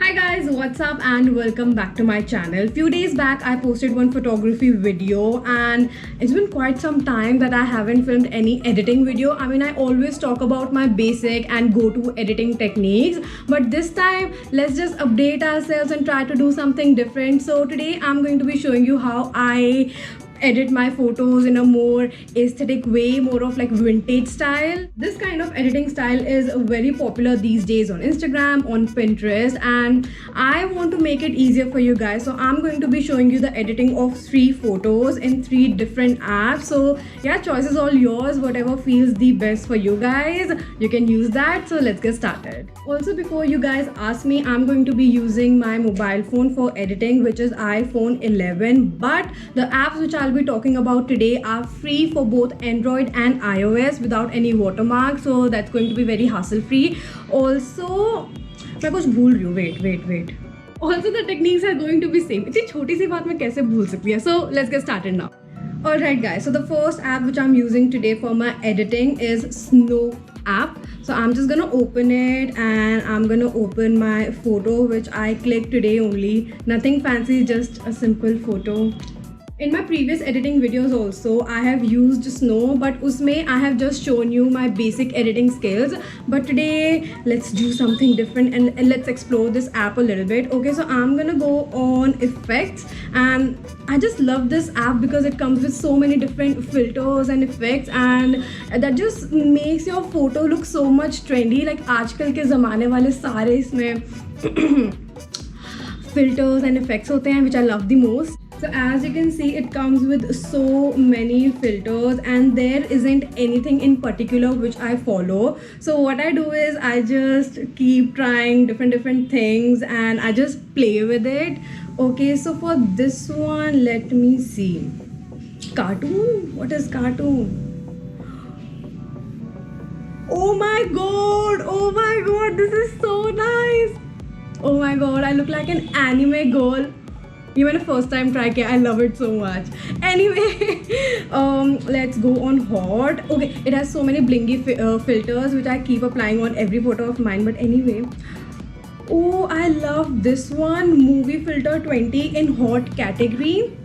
Hi guys, what's up and welcome back to my channel. Few days back I posted one photography video and it's been quite some time that I haven't filmed any editing video. I mean, I always talk about my basic and go-to editing techniques, but this time let's just update ourselves and try to do something different. So today I'm going to be showing you how I edit my photos in a more aesthetic way, more of like vintage style. This kind of editing style is very popular these days on Instagram, on Pinterest, and I want to make it easier for you guys. So I'm going to be showing you the editing of 3 photos in 3 different apps. So yeah, choice is all yours. Whatever feels the best for you guys, you can use that. So let's get started. Also, before you guys ask me, I'm going to be using my mobile phone for editing, which is iPhone 11, but the apps which I'll be talking about today are free for both Android and iOS without any watermark, so that's going to be very hassle free. Also, मैं कुछ भूल रही हूँ, wait. Also, the techniques are going to be same. इतनी छोटी सी बात मैं कैसे भूल सकती है? So let's get started now. Alright guys, so the first app which I'm using today for my editing is Snow app. So I'm just gonna open it and I'm gonna open my photo which I clicked today only. Nothing fancy, just a simple photo. In my previous editing videos also, I have used Snow, but usme I have just shown you my basic editing skills. But today, let's do something different and let's explore this app a little bit. Okay, so I'm gonna go on effects, and I just love this app because it comes with so many different filters and effects, and that just makes your photo look so much trendy. Like आजकल के ज़माने वाले सारे इसमें filters and effects होते हैं, which I love the most. So as you can see, it comes with so many filters and there isn't anything in particular which I follow. So what I do is I just keep trying different things and I just play with it. Okay, so for this one, let me see. Cartoon? What is cartoon? Oh my god, this is so nice. Oh my god, I look like an anime girl. ये मैंने first time try किया. I love it so much. Anyway, let's go on hot. Okay, it has so many blingy filters which I keep applying on every photo of mine. But anyway, oh, I love this one, movie filter 20 in hot category.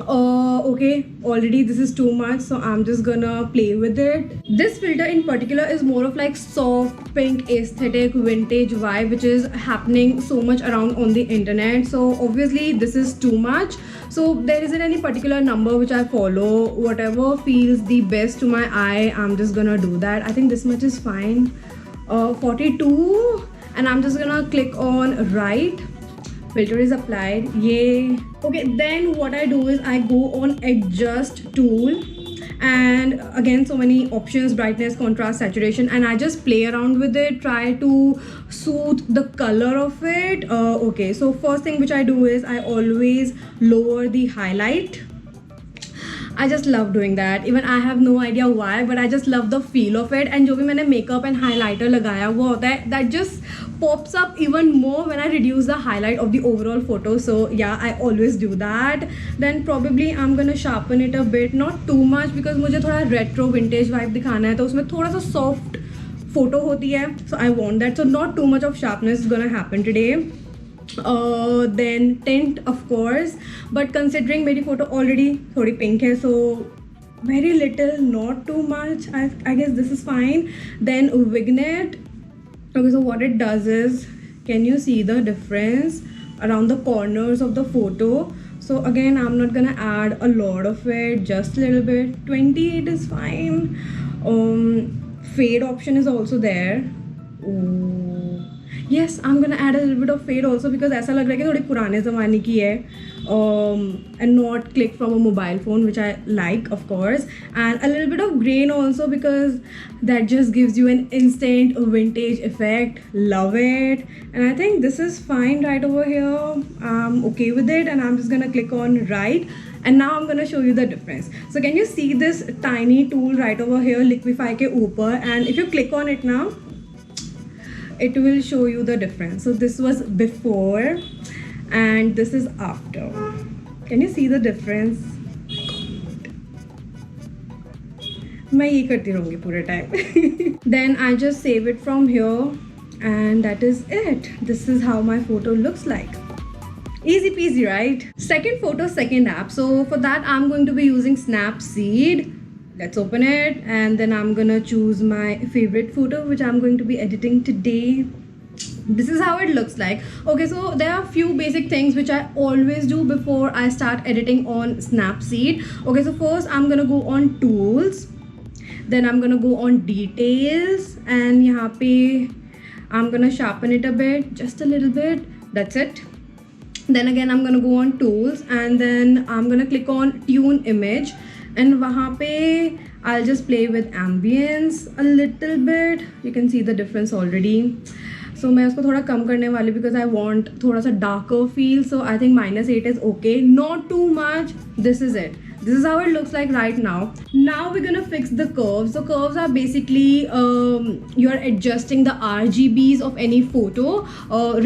Okay, already this is too much, so I'm just gonna play with it. This filter in particular is more of like soft pink aesthetic vintage vibe which is happening so much around on the internet. So obviously this is too much, so there isn't any particular number which I follow. Whatever feels the best to my eye, I'm just gonna do that. I think this much is fine. 42, and I'm just gonna click on right. Filter is applied. Yay. Okay, then what I do is I go on adjust tool, and again so many options, brightness, contrast, saturation, and I just play around with it, try to soothe the color of it. Okay, so first thing which I do is I always lower the highlight. I just love doing that. Even I have no idea why, but I just love the feel of it. And जो भी मैंने makeup and highlighter लगाया हुआ होता है, that just pops up even more when I reduce the highlight of the overall photo. So yeah, I always do that. Then probably I'm gonna sharpen it a bit, not too much because मुझे थोड़ा retro vintage vibe दिखाना है, तो उसमें थोड़ा सा soft photo होती है. So I want that. So not too much of sharpness is gonna happen today. Then tint, of course, but considering मेरी photo already थोड़ी pink है, so very little, not too much. I guess this is fine. Then vignette. Okay, so what it does is, can you see the difference around the corners of the photo? So again, I'm not gonna add a lot of it, just a little bit. 28 is fine. Fade option is also there. Yes, I'm gonna add a little bit of fade also because ऐसा लग रहा है कि थोड़ी पुराने ज़माने की है, and not click from a mobile phone, which I like, of course. And a little bit of grain also because that just gives you an instant vintage effect. Love it. And I think this is fine right over here. I'm okay with it, and I'm just gonna click on right. And now I'm gonna show you the difference. So can you see this tiny tool right over here, Liquify के ऊपर? And if you click on it now, it will show you the difference. So this was before and this is after. Can you see the difference? मैं ये करती रहूँगी पूरे time. Then I just save it from here And that is it. This is how my photo looks like. Easy peasy, right? Second photo, second app. So for that, I'm going to be using Snapseed. Let's open it, and then I'm gonna choose my favorite photo which I'm going to be editing today. This is how it looks like. Okay, so there are a few basic things which I always do before I start editing on Snapseed. Okay, so first I'm gonna go on tools, then I'm gonna go on details, and yahan pe I'm gonna sharpen it a bit, just a little bit. That's it. Then again I'm gonna go on tools, and then I'm gonna click on tune image, and wahan pe I'll just play with ambience a little bit. You can see the difference already. So मैं उसको थोड़ा कम करने वाली because I want थोड़ा सा darker feel. So I think -8 is okay, not too much. This is it. This is how it looks like right now. Now we're gonna fix the curves. So curves are basically you're adjusting the RGBs of any photo,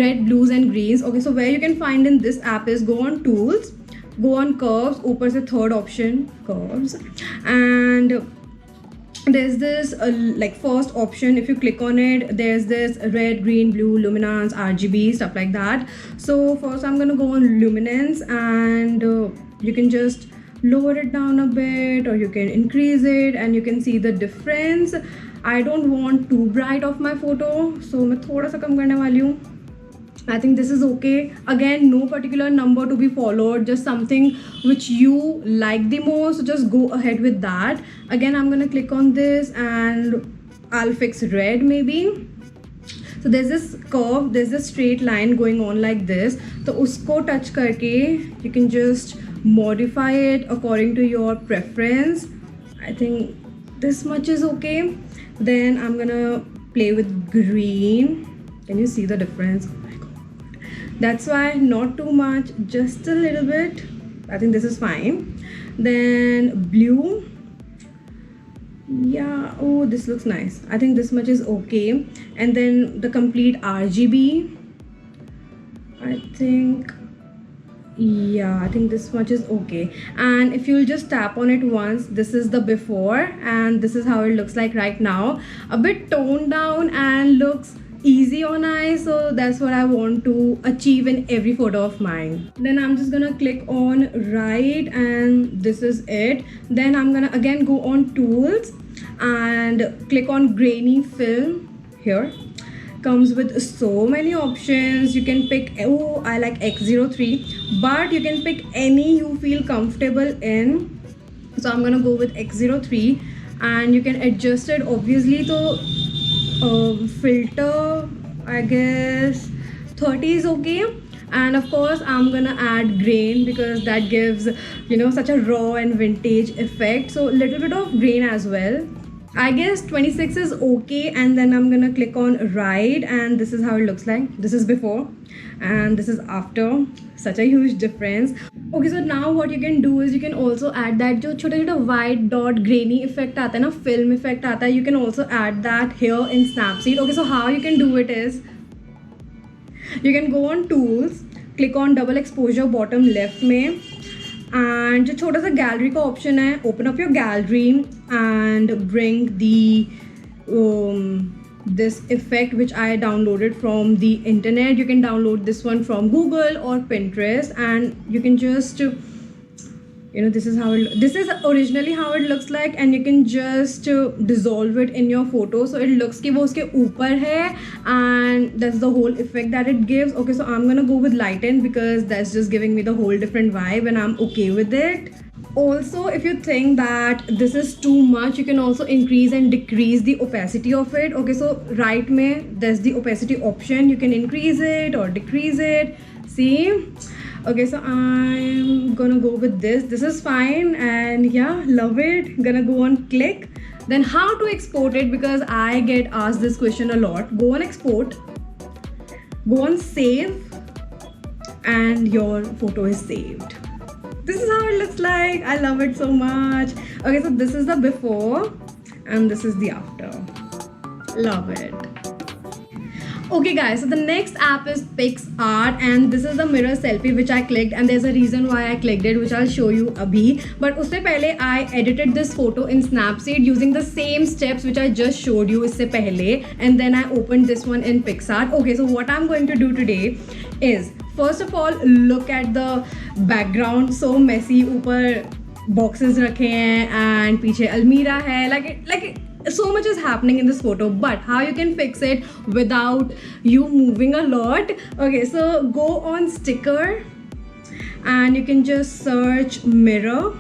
red, blues and greens. Okay, so where you can find in this app is go on tools, go on curves, ऊपर से third option curves, and there's this like first option. If you click on it, there's this red, green, blue, luminance, RGB, stuff like that. So first I'm gonna go on luminance, and you can just lower it down a bit, or you can increase it, and you can see the difference. I don't want too bright of my photo, so मैं थोड़ा सा कम करने वाली हूँ. I think this is okay. Again, no particular number to be followed, just something which you like the most, so just go ahead with that. Again, I'm gonna click on this and I'll fix red maybe. So there's this curve, there's this straight line going on like this. So usko touch karke you can just modify it according to your preference. I think this much is okay. Then I'm gonna play with green. Can you see the difference? That's why not too much, just a little bit. I think this is fine. Then blue, yeah, oh, this looks nice. I think this much is okay. And then the complete RGB, I think, yeah, I think this much is okay. And if you'll just tap on it once, this is the before, and this is how it looks like right now. A bit toned down and looks easy on eyes, so that's what I want to achieve in every photo of mine. Then I'm just gonna click on right, and this is it. Then I'm gonna again go on tools and click on grainy film. Here comes with so many options. You can pick, oh, I like X03, but you can pick any you feel comfortable in. So I'm gonna go with X03, and you can adjust it obviously. So filter, I guess 30 is okay. And of course I'm gonna add grain because that gives, you know, such a raw and vintage effect. So a little bit of grain as well. I guess 26 is okay. And then I'm gonna click on right, and this is how it looks like. This is before and this is after. Such a huge difference. Okay, so now what you can do is you can also add that जो छोटा छोटा white dot grainy effect आता है ना, film effect आता है, you can also add that here in Snapseed. Okay, so how you can do it is you can go on tools, click on double exposure bottom left में, and जो छोटा सा gallery का option है, open up your gallery and bring the this effect which I downloaded from the internet. You can download this one from Google or Pinterest, and you can just, you know, this is originally how it looks like, and you can just dissolve it in your photo so it looks कि वो उसके ऊपर है, and that's the whole effect that it gives. Okay, so I'm gonna go with lighten because that's just giving me the whole different vibe, and I'm okay with it. Also, if you think that this is too much, you can also increase and decrease the opacity of it. Okay, so right mein there's the opacity option. You can increase it or decrease it. See? Okay, so I'm gonna go with this. This is fine, and yeah, love it. Gonna go on click. Then how to export it, because I get asked this question a lot. Go on export, go on save, and your photo is saved. This is how it looks like. I love it so much. Okay, so this is the before and this is the after. Love it. Okay guys, so the next app is PixArt, and this is the mirror selfie which I clicked, and there's a reason why I clicked it which I'll show you abhi. But usse pehle I edited this photo in Snapseed using the same steps which I just showed you isse pehle, and then I opened this one in PixArt. Okay, so what I'm going to do today is, first of all, look at the background, so messy. ऊपर boxes रखे हैं and पीछे अलमीरा है, like so much is happening in this photo. But how you can fix it without you moving a lot? Okay, so go on sticker and you can just search mirror,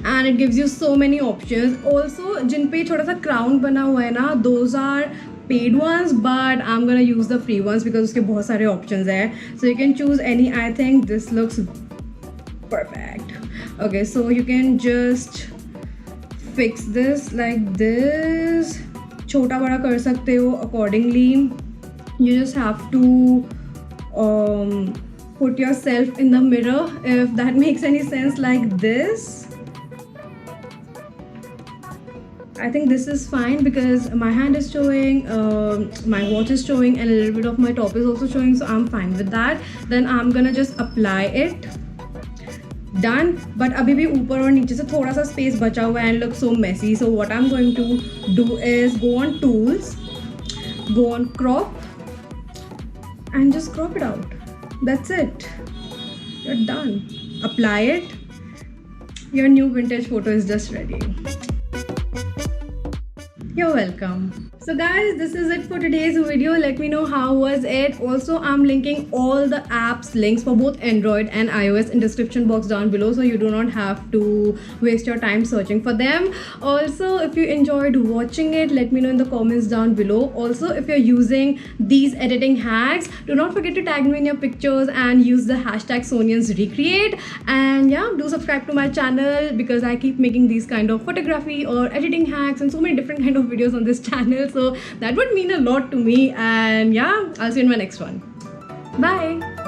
and it gives you so many options. Also जिन पे थोड़ा सा crown बना हुआ है ना, those are paid ones, but I'm gonna use the free ones because उसके बहुत सारे options है. So you can choose any. I think this looks perfect. Okay, so you can just fix this like this. छोटा बड़ा कर सकते हो accordingly. You just have to put yourself in the mirror, if that makes any sense, like this. I think this is fine because my hand is showing, my watch is showing, and a little bit of my top is also showing, so I'm fine with that. Then I'm gonna just apply it. Done. But अभी भी ऊपर और नीचे से थोड़ा सा space बचा हुआ है and looks so messy. So what I'm going to do is go on tools, go on crop, and just crop it out. That's it. You're done. Apply it. Your new vintage photo is just ready. You're welcome. So guys, this is it for today's video. Let me know how was it. Also, I'm linking all the apps links for both Android and iOS in description box down below, so you do not have to waste your time searching for them. Also, if you enjoyed watching it, let me know in the comments down below. Also, if you're using these editing hacks, do not forget to tag me in your pictures and use the hashtag SoniansRecreate. And yeah, do subscribe to my channel because I keep making these kind of photography or editing hacks and so many different kind of videos on this channel, so that would mean a lot to me. And yeah, I'll see you in my next one. Bye.